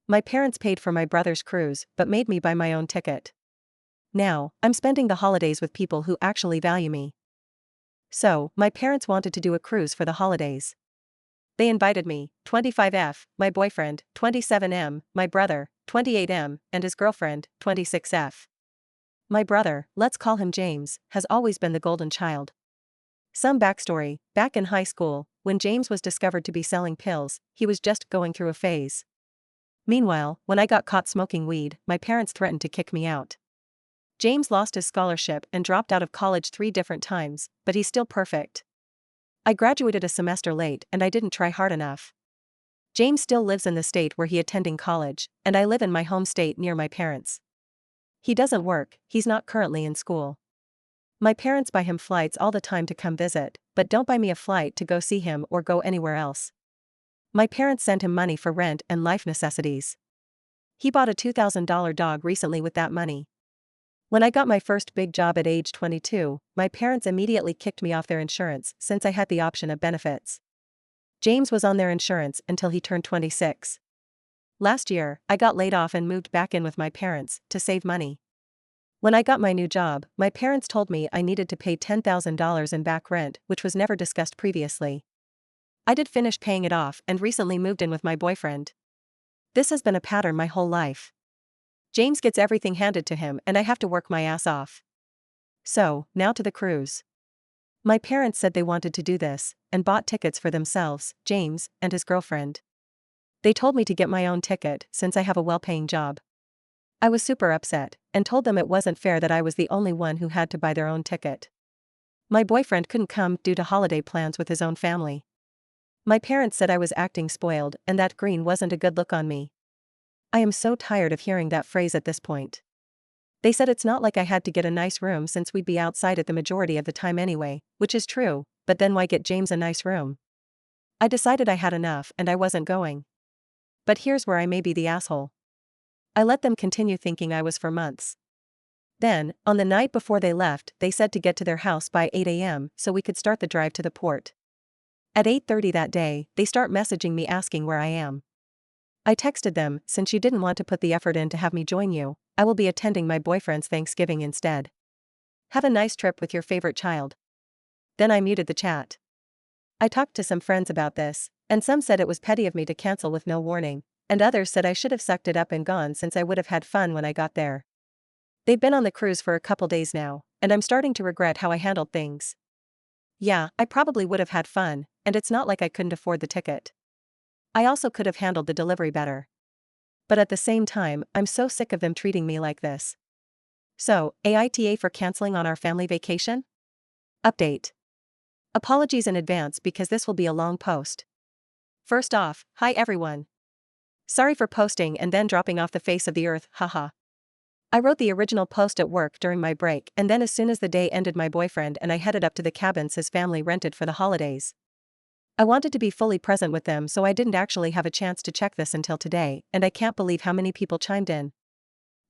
My parents paid for my brother's cruise but made me buy my own ticket. Now, I'm spending the holidays with people who actually value me. So, my parents wanted to do a cruise for the holidays. They invited me, 25F, my boyfriend, 27M, my brother, 28M, and his girlfriend, 26F. My brother, let's call him James, has always been the golden child. Some backstory: back in high school, when James was discovered to be selling pills, he was just going through a phase. Meanwhile, when I got caught smoking weed, my parents threatened to kick me out. James lost his scholarship and dropped out of college 3 different times, but he's still perfect. I graduated a semester late and I didn't try hard enough. James still lives in the state where he attending college, and I live in my home state near my parents. He doesn't work, he's not currently in school. My parents buy him flights all the time to come visit, but don't buy me a flight to go see him or go anywhere else. My parents send him money for rent and life necessities. He bought a $2,000 dog recently with that money. When I got my first big job at age 22, my parents immediately kicked me off their insurance since I had the option of benefits. James was on their insurance until he turned 26. Last year, I got laid off and moved back in with my parents to save money. When I got my new job, my parents told me I needed to pay $10,000 in back rent, which was never discussed previously. I did finish paying it off and recently moved in with my boyfriend. This has been a pattern my whole life. James gets everything handed to him and I have to work my ass off. So, now to the cruise. My parents said they wanted to do this, and bought tickets for themselves, James, and his girlfriend. They told me to get my own ticket since I have a well-paying job. I was super upset, and told them it wasn't fair that I was the only one who had to buy their own ticket. My boyfriend couldn't come due to holiday plans with his own family. My parents said I was acting spoiled and that green wasn't a good look on me. I am so tired of hearing that phrase at this point. They said it's not like I had to get a nice room since we'd be outside at the majority of the time anyway, which is true, but then why get James a nice room? I decided I had enough and I wasn't going. But here's where I may be the asshole. I let them continue thinking I was for months. Then, on the night before they left, they said to get to their house by 8 a.m. so we could start the drive to the port. At 8:30 that day, they start messaging me asking where I am. I texted them, since you didn't want to put the effort in to have me join you, I will be attending my boyfriend's Thanksgiving instead. Have a nice trip with your favorite child. Then I muted the chat. I talked to some friends about this, and some said it was petty of me to cancel with no warning, and others said I should have sucked it up and gone since I would have had fun when I got there. They've been on the cruise for a couple days now, and I'm starting to regret how I handled things. Yeah, I probably would have had fun, and it's not like I couldn't afford the ticket. I also could have handled the delivery better. But at the same time, I'm so sick of them treating me like this. So, AITA for canceling on our family vacation? Update. Apologies in advance because this will be a long post. First off, hi everyone. Sorry for posting and then dropping off the face of the earth, haha. I wrote the original post at work during my break, and then as soon as the day ended, my boyfriend and I headed up to the cabins his family rented for the holidays. I wanted to be fully present with them, so I didn't actually have a chance to check this until today, and I can't believe how many people chimed in.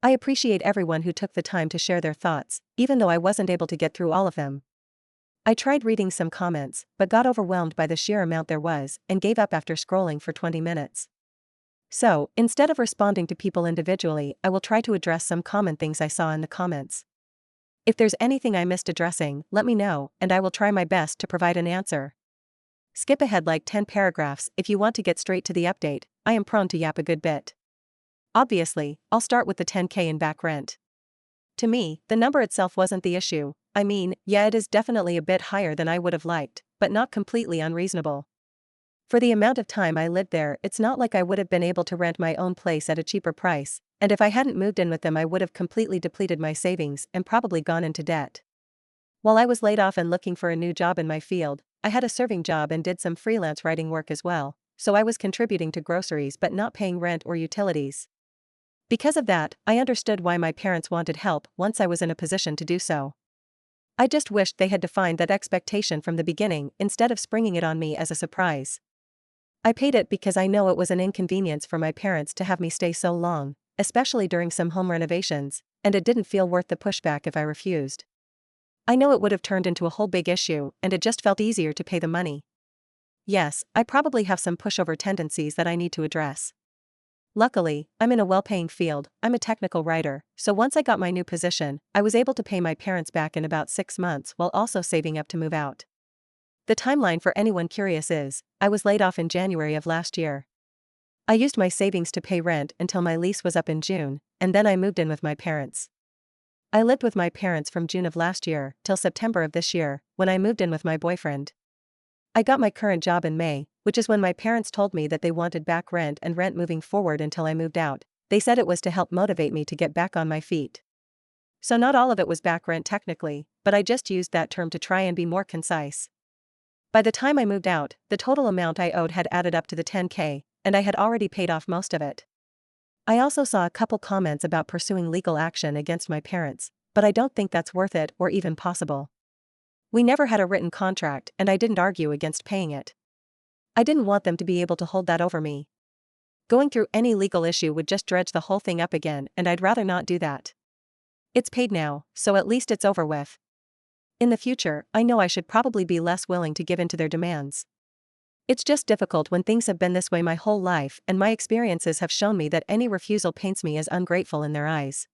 I appreciate everyone who took the time to share their thoughts, even though I wasn't able to get through all of them. I tried reading some comments, but got overwhelmed by the sheer amount there was, and gave up after scrolling for 20 minutes. So, instead of responding to people individually, I will try to address some common things I saw in the comments. If there's anything I missed addressing, let me know, and I will try my best to provide an answer. Skip ahead like 10 paragraphs if you want to get straight to the update. I am prone to yap a good bit. Obviously, I'll start with the $10K in back rent. To me, the number itself wasn't the issue. I mean, yeah, it is definitely a bit higher than I would have liked, but not completely unreasonable. For the amount of time I lived there, it's not like I would have been able to rent my own place at a cheaper price, and if I hadn't moved in with them I would have completely depleted my savings and probably gone into debt. While I was laid off and looking for a new job in my field, I had a serving job and did some freelance writing work as well, so I was contributing to groceries but not paying rent or utilities. Because of that, I understood why my parents wanted help once I was in a position to do so. I just wished they had defined that expectation from the beginning instead of springing it on me as a surprise. I paid it because I know it was an inconvenience for my parents to have me stay so long, especially during some home renovations, and it didn't feel worth the pushback if I refused. I know it would have turned into a whole big issue, and it just felt easier to pay the money. Yes, I probably have some pushover tendencies that I need to address. Luckily, I'm in a well-paying field. I'm a technical writer, so once I got my new position, I was able to pay my parents back in about 6 months while also saving up to move out. The timeline for anyone curious is, I was laid off in January of last year. I used my savings to pay rent until my lease was up in June, and then I moved in with my parents. I lived with my parents from June of last year till September of this year, when I moved in with my boyfriend. I got my current job in May, which is when my parents told me that they wanted back rent and rent moving forward until I moved out. They said it was to help motivate me to get back on my feet. So not all of it was back rent technically, but I just used that term to try and be more concise. By the time I moved out, the total amount I owed had added up to the 10K, and I had already paid off most of it. I also saw a couple comments about pursuing legal action against my parents, but I don't think that's worth it or even possible. We never had a written contract and I didn't argue against paying it. I didn't want them to be able to hold that over me. Going through any legal issue would just dredge the whole thing up again, and I'd rather not do that. It's paid now, so at least it's over with. In the future, I know I should probably be less willing to give in to their demands. It's just difficult when things have been this way my whole life, and my experiences have shown me that any refusal paints me as ungrateful in their eyes.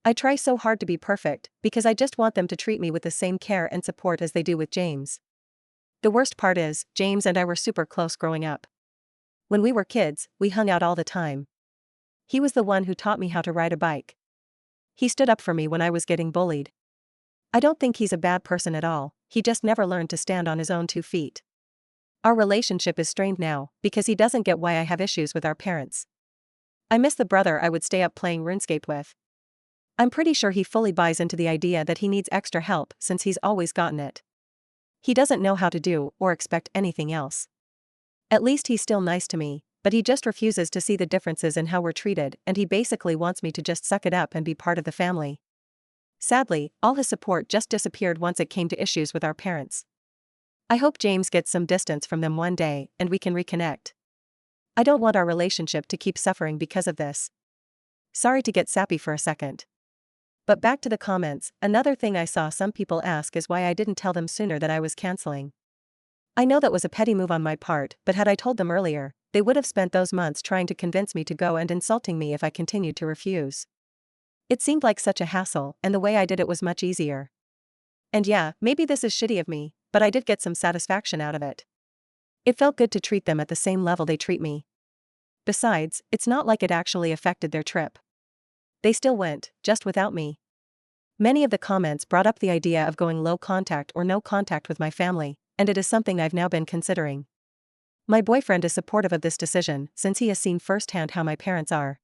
I try so hard to be perfect, because I just want them to treat me with the same care and support as they do with James. The worst part is, James and I were super close growing up. When we were kids, we hung out all the time. He was the one who taught me how to ride a bike. He stood up for me when I was getting bullied. I don't think he's a bad person at all, he just never learned to stand on his own 2 feet. Our relationship is strained now, because he doesn't get why I have issues with our parents. I miss the brother I would stay up playing RuneScape with. I'm pretty sure he fully buys into the idea that he needs extra help since he's always gotten it. He doesn't know how to do or expect anything else. At least he's still nice to me, but he just refuses to see the differences in how we're treated, and he basically wants me to just suck it up and be part of the family. Sadly, all his support just disappeared once it came to issues with our parents. I hope James gets some distance from them one day and we can reconnect. I don't want our relationship to keep suffering because of this. Sorry to get sappy for a second. But back to the comments, another thing I saw some people ask is why I didn't tell them sooner that I was canceling. I know that was a petty move on my part, but had I told them earlier, they would have spent those months trying to convince me to go and insulting me if I continued to refuse. It seemed like such a hassle, and the way I did it was much easier. And yeah, maybe this is shitty of me, but I did get some satisfaction out of it. It felt good to treat them at the same level they treat me. Besides, it's not like it actually affected their trip. They still went, just without me. Many of the comments brought up the idea of going low contact or no contact with my family, and it is something I've now been considering. My boyfriend is supportive of this decision since he has seen firsthand how my parents are.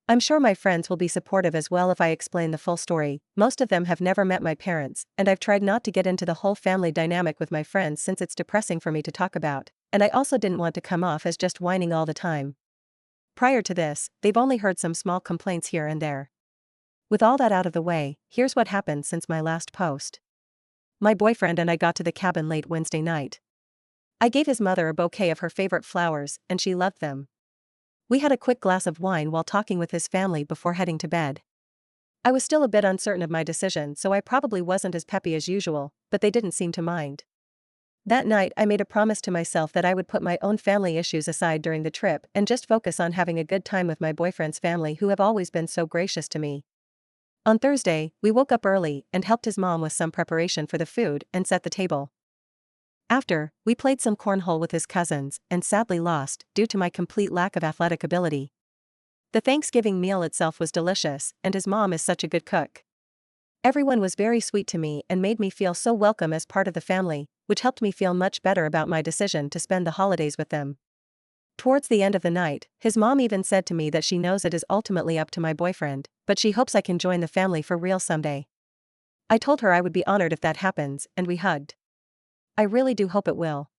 I'm sure my friends will be supportive as well if I explain the full story. Most of them have never met my parents, and I've tried not to get into the whole family dynamic with my friends since it's depressing for me to talk about, and I also didn't want to come off as just whining all the time. Prior to this, they've only heard some small complaints here and there. With all that out of the way, here's what happened since my last post. My boyfriend and I got to the cabin late Wednesday night. I gave his mother a bouquet of her favorite flowers, and she loved them. We had a quick glass of wine while talking with his family before heading to bed. I was still a bit uncertain of my decision, so I probably wasn't as peppy as usual, but they didn't seem to mind. That night I made a promise to myself that I would put my own family issues aside during the trip and just focus on having a good time with my boyfriend's family who have always been so gracious to me. On Thursday, we woke up early and helped his mom with some preparation for the food and set the table. After, we played some cornhole with his cousins and sadly lost due to my complete lack of athletic ability. The Thanksgiving meal itself was delicious, and his mom is such a good cook. Everyone was very sweet to me and made me feel so welcome as part of the family, which helped me feel much better about my decision to spend the holidays with them. Towards the end of the night, his mom even said to me that she knows it is ultimately up to my boyfriend, but she hopes I can join the family for real someday. I told her I would be honored if that happens, and we hugged. I really do hope it will.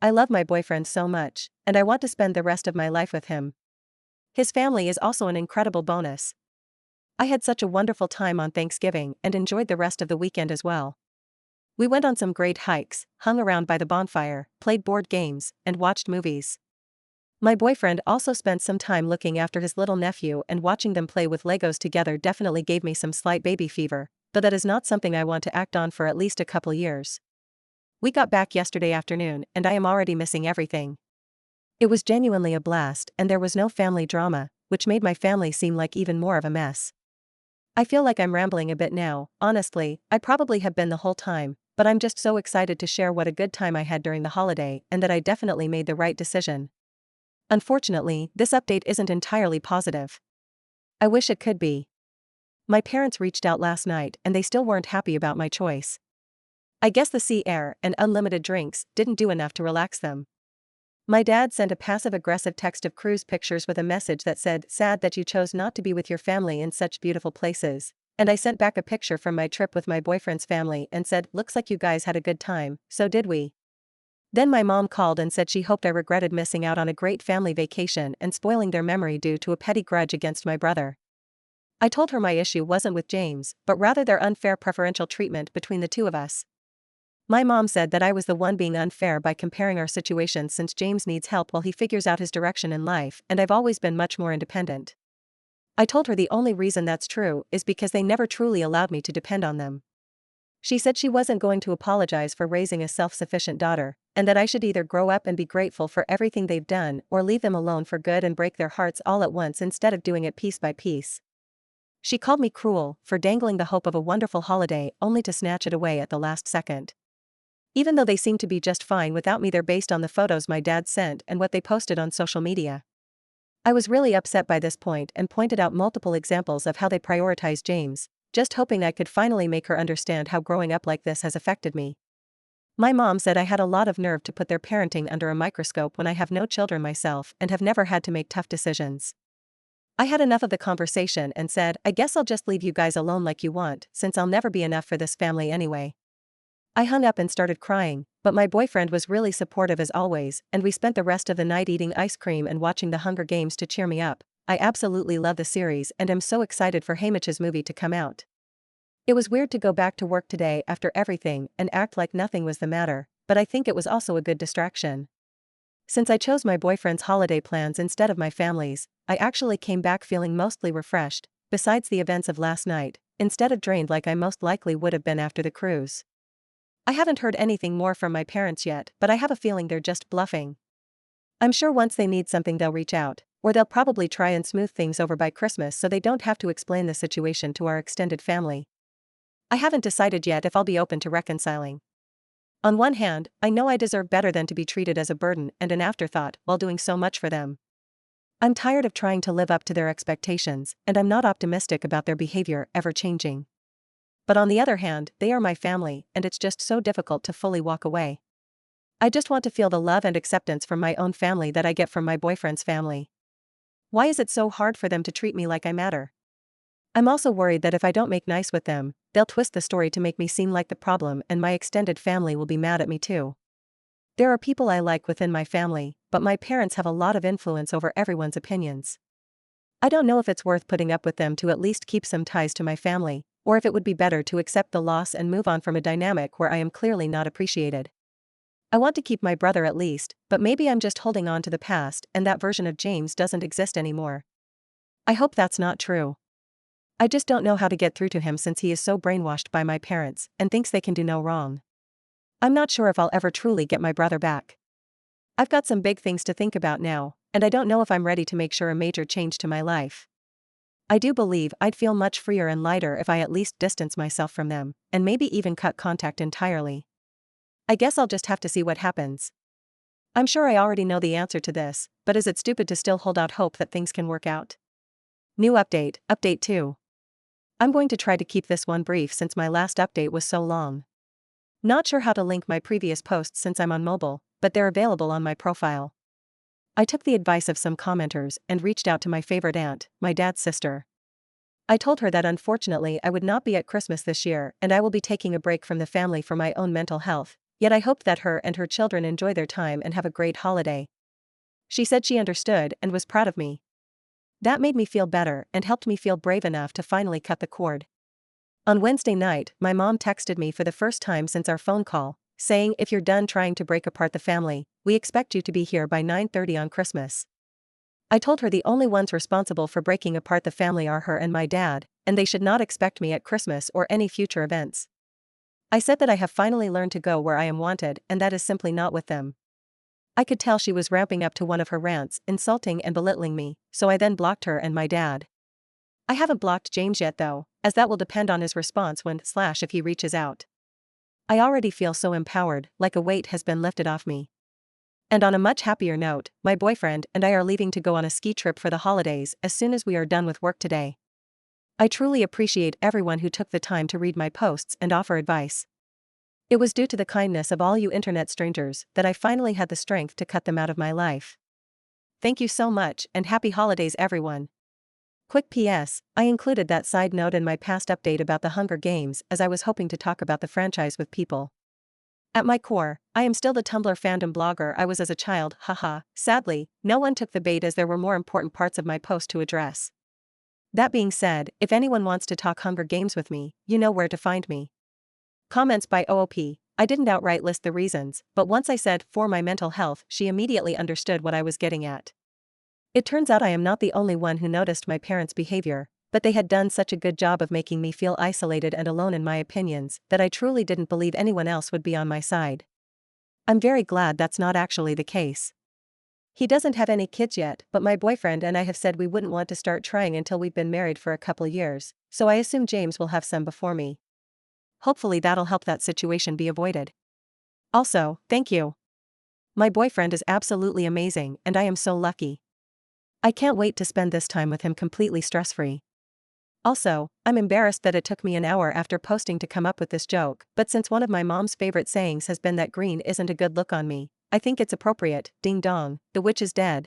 I love my boyfriend so much, and I want to spend the rest of my life with him. His family is also an incredible bonus. I had such a wonderful time on Thanksgiving and enjoyed the rest of the weekend as well. We went on some great hikes, hung around by the bonfire, played board games, and watched movies. My boyfriend also spent some time looking after his little nephew, and watching them play with Legos together definitely gave me some slight baby fever, but that is not something I want to act on for at least a couple years. We got back yesterday afternoon and I am already missing everything. It was genuinely a blast, and there was no family drama, which made my family seem like even more of a mess. I feel like I'm rambling a bit now. Honestly, I probably have been the whole time, but I'm just so excited to share what a good time I had during the holiday and that I definitely made the right decision. Unfortunately, this update isn't entirely positive. I wish it could be. My parents reached out last night and they still weren't happy about my choice. I guess the sea air and unlimited drinks didn't do enough to relax them. My dad sent a passive-aggressive text of cruise pictures with a message that said, "Sad that you chose not to be with your family in such beautiful places." And I sent back a picture from my trip with my boyfriend's family and said, "Looks like you guys had a good time, so did we." Then my mom called and said she hoped I regretted missing out on a great family vacation and spoiling their memory due to a petty grudge against my brother. I told her my issue wasn't with James, but rather their unfair preferential treatment between the two of us. My mom said that I was the one being unfair by comparing our situations since James needs help while he figures out his direction in life and I've always been much more independent. I told her the only reason that's true is because they never truly allowed me to depend on them. She said she wasn't going to apologize for raising a self-sufficient daughter, and that I should either grow up and be grateful for everything they've done or leave them alone for good and break their hearts all at once instead of doing it piece by piece. She called me cruel for dangling the hope of a wonderful holiday only to snatch it away at the last second. Even though they seem to be just fine without me, they're based on the photos my dad sent and what they posted on social media. I was really upset by this point and pointed out multiple examples of how they prioritize James, just hoping I could finally make her understand how growing up like this has affected me. My mom said I had a lot of nerve to put their parenting under a microscope when I have no children myself and have never had to make tough decisions. I had enough of the conversation and said, "I guess I'll just leave you guys alone like you want, since I'll never be enough for this family anyway." I hung up and started crying, but my boyfriend was really supportive as always, and we spent the rest of the night eating ice cream and watching The Hunger Games to cheer me up. I absolutely love the series and am so excited for Haymitch's movie to come out. It was weird to go back to work today after everything and act like nothing was the matter, but I think it was also a good distraction. Since I chose my boyfriend's holiday plans instead of my family's, I actually came back feeling mostly refreshed, besides the events of last night, instead of drained like I most likely would have been after the cruise. I haven't heard anything more from my parents yet, but I have a feeling they're just bluffing. I'm sure once they need something they'll reach out, or they'll probably try and smooth things over by Christmas so they don't have to explain the situation to our extended family. I haven't decided yet if I'll be open to reconciling. On one hand, I know I deserve better than to be treated as a burden and an afterthought while doing so much for them. I'm tired of trying to live up to their expectations, and I'm not optimistic about their behavior ever changing. But on the other hand, they are my family, and it's just so difficult to fully walk away. I just want to feel the love and acceptance from my own family that I get from my boyfriend's family. Why is it so hard for them to treat me like I matter? I'm also worried that if I don't make nice with them, they'll twist the story to make me seem like the problem and my extended family will be mad at me too. There are people I like within my family, but my parents have a lot of influence over everyone's opinions. I don't know if it's worth putting up with them to at least keep some ties to my family, or if it would be better to accept the loss and move on from a dynamic where I am clearly not appreciated. I want to keep my brother at least, but maybe I'm just holding on to the past and that version of James doesn't exist anymore. I hope that's not true. I just don't know how to get through to him since he is so brainwashed by my parents and thinks they can do no wrong. I'm not sure if I'll ever truly get my brother back. I've got some big things to think about now, and I don't know if I'm ready to make sure a major change to my life. I do believe I'd feel much freer and lighter if I at least distance myself from them, and maybe even cut contact entirely. I guess I'll just have to see what happens. I'm sure I already know the answer to this, but is it stupid to still hold out hope that things can work out? New update, update 2. I'm going to try to keep this one brief since my last update was so long. Not sure how to link my previous posts since I'm on mobile, but they're available on my profile. I took the advice of some commenters and reached out to my favorite aunt, my dad's sister. I told her that unfortunately I would not be at Christmas this year and I will be taking a break from the family for my own mental health, yet I hoped that her and her children enjoy their time and have a great holiday. She said she understood and was proud of me. That made me feel better and helped me feel brave enough to finally cut the cord. On Wednesday night, my mom texted me for the first time since our phone call, saying, "If you're done trying to break apart the family, we expect you to be here by 9:30 on Christmas." I told her the only ones responsible for breaking apart the family are her and my dad, and they should not expect me at Christmas or any future events. I said that I have finally learned to go where I am wanted and that is simply not with them. I could tell she was ramping up to one of her rants, insulting and belittling me, so I then blocked her and my dad. I haven't blocked James yet though, as that will depend on his response when/if he reaches out. I already feel so empowered, like a weight has been lifted off me. And on a much happier note, my boyfriend and I are leaving to go on a ski trip for the holidays as soon as we are done with work today. I truly appreciate everyone who took the time to read my posts and offer advice. It was due to the kindness of all you internet strangers that I finally had the strength to cut them out of my life. Thank you so much and happy holidays everyone. Quick PS, I included that side note in my past update about the Hunger Games as I was hoping to talk about the franchise with people. At my core, I am still the Tumblr fandom blogger I was as a child, haha. Sadly, no one took the bait as there were more important parts of my post to address. That being said, if anyone wants to talk Hunger Games with me, you know where to find me. Comments by OOP. I didn't outright list the reasons, but once I said, for my mental health, she immediately understood what I was getting at. It turns out I am not the only one who noticed my parents' behavior, but they had done such a good job of making me feel isolated and alone in my opinions that I truly didn't believe anyone else would be on my side. I'm very glad that's not actually the case. He doesn't have any kids yet, but my boyfriend and I have said we wouldn't want to start trying until we've been married for a couple years, so I assume James will have some before me. Hopefully that'll help that situation be avoided. Also, thank you. My boyfriend is absolutely amazing and I am so lucky. I can't wait to spend this time with him completely stress-free. Also, I'm embarrassed that it took me an hour after posting to come up with this joke, but since one of my mom's favorite sayings has been that green isn't a good look on me, I think it's appropriate. Ding dong, the witch is dead.